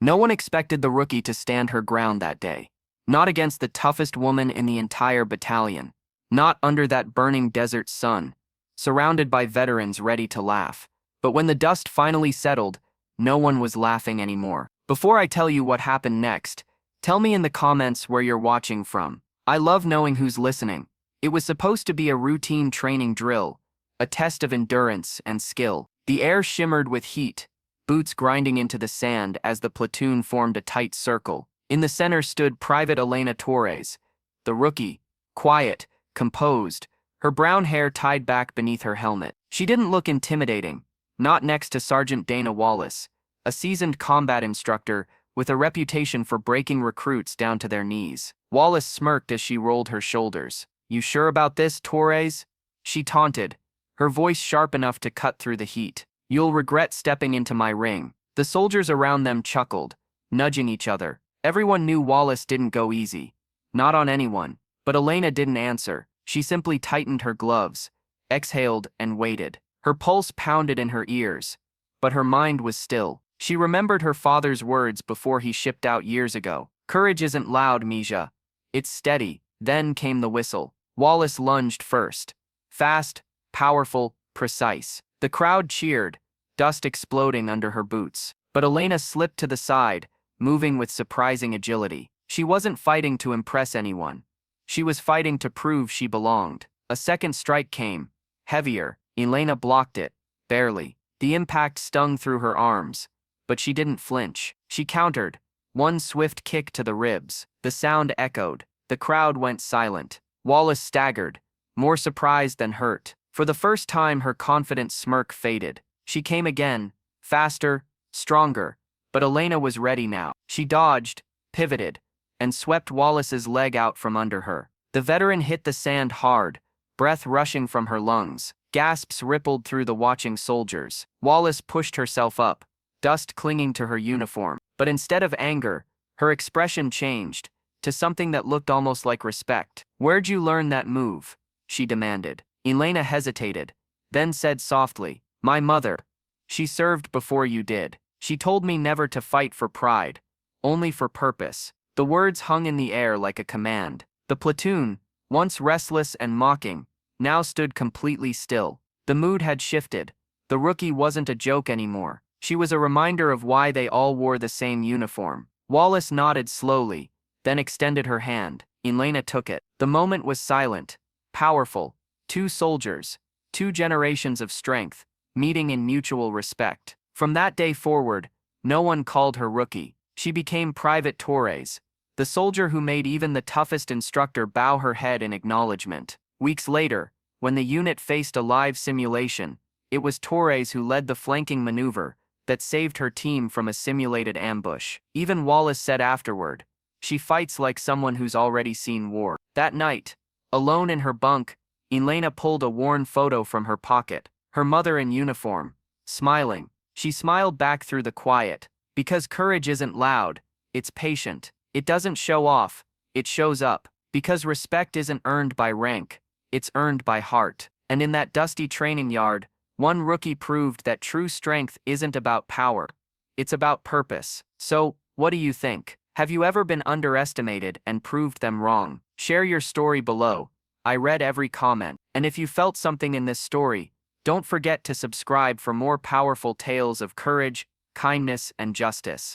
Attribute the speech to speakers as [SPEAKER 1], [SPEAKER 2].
[SPEAKER 1] No one expected the rookie to stand her ground that day. Not against the toughest woman in the entire battalion. Not under that burning desert sun, surrounded by veterans ready to laugh. But when the dust finally settled, no one was laughing anymore. Before I tell you what happened next, tell me in the comments where you're watching from. I love knowing who's listening. It was supposed to be a routine training drill, a test of endurance and skill. The air shimmered with heat, boots grinding into the sand as the platoon formed a tight circle. In the center stood Private Elena Torres, the rookie, quiet, composed, her brown hair tied back beneath her helmet. She didn't look intimidating, not next to Sergeant Dana Wallace, a seasoned combat instructor with a reputation for breaking recruits down to their knees. Wallace smirked as she rolled her shoulders. "You sure about this, Torres?" she taunted, her voice sharp enough to cut through the heat. "You'll regret stepping into my ring." The soldiers around them chuckled, nudging each other. Everyone knew Wallace didn't go easy. Not on anyone. But Elena didn't answer. She simply tightened her gloves, exhaled, and waited. Her pulse pounded in her ears, but her mind was still. She remembered her father's words before he shipped out years ago. "Courage isn't loud, Misha. It's steady." Then came the whistle. Wallace lunged first. Fast, powerful, precise. The crowd cheered, dust exploding under her boots. But Elena slipped to the side, moving with surprising agility. She wasn't fighting to impress anyone. She was fighting to prove she belonged. A second strike came, heavier. Elena blocked it, barely. The impact stung through her arms, but she didn't flinch. She countered, one swift kick to the ribs. The sound echoed. The crowd went silent. Wallace staggered, more surprised than hurt. For the first time, her confident smirk faded. She came again, faster, stronger. But Elena was ready now. She dodged, pivoted, and swept Wallace's leg out from under her. The veteran hit the sand hard, breath rushing from her lungs. Gasps rippled through the watching soldiers. Wallace pushed herself up, dust clinging to her uniform. But instead of anger, her expression changed to something that looked almost like respect. "Where'd you learn that move?" she demanded. Elena hesitated, then said softly, "My mother. She served before you did. She told me never to fight for pride, only for purpose." The words hung in the air like a command. The platoon, once restless and mocking, now stood completely still. The mood had shifted. The rookie wasn't a joke anymore. She was a reminder of why they all wore the same uniform. Wallace nodded slowly, then extended her hand. Elena took it. The moment was silent, powerful. Two soldiers, two generations of strength, meeting in mutual respect. From that day forward, no one called her rookie. She became Private Torres, the soldier who made even the toughest instructor bow her head in acknowledgement. Weeks later, when the unit faced a live simulation, it was Torres who led the flanking maneuver that saved her team from a simulated ambush. Even Wallace said afterward, "She fights like someone who's already seen war." That night, alone in her bunk, Elena pulled a worn photo from her pocket. Her mother in uniform, smiling. She smiled back through the quiet. Because courage isn't loud, it's patient. It doesn't show off, it shows up. Because respect isn't earned by rank, it's earned by heart. And in that dusty training yard, one rookie proved that true strength isn't about power, it's about purpose. So, what do you think? Have you ever been underestimated and proved them wrong? Share your story below. I read every comment. And if you felt something in this story, don't forget to subscribe for more powerful tales of courage, kindness, and justice.